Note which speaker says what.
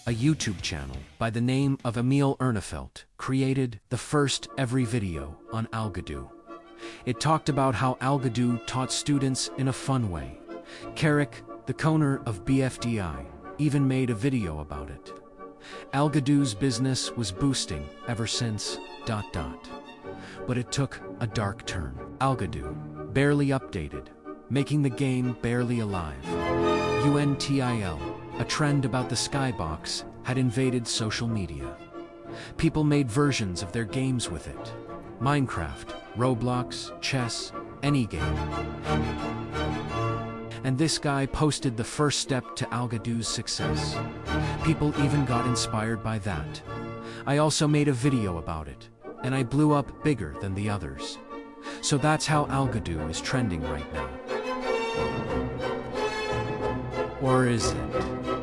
Speaker 1: a YouTube channel by the name of Emil Ernefelt, created the first every video on Algodoo. It talked about how Algodoo taught students in a fun way. Carrick, the owner of BFDI, even made a video about it. Algodoo's business was boosting ever since... But it took a dark turn. Algodoo barely updated, making the game barely alive. UNTIL, a trend about the skybox, had invaded social media. People made versions of their games with it. Minecraft, Roblox, chess, any game. And this guy posted the first step to Algodoo's success. People even got inspired by that. I also made a video about it, and I blew up bigger than the others. So that's how Algodoo is trending right now. Or is it?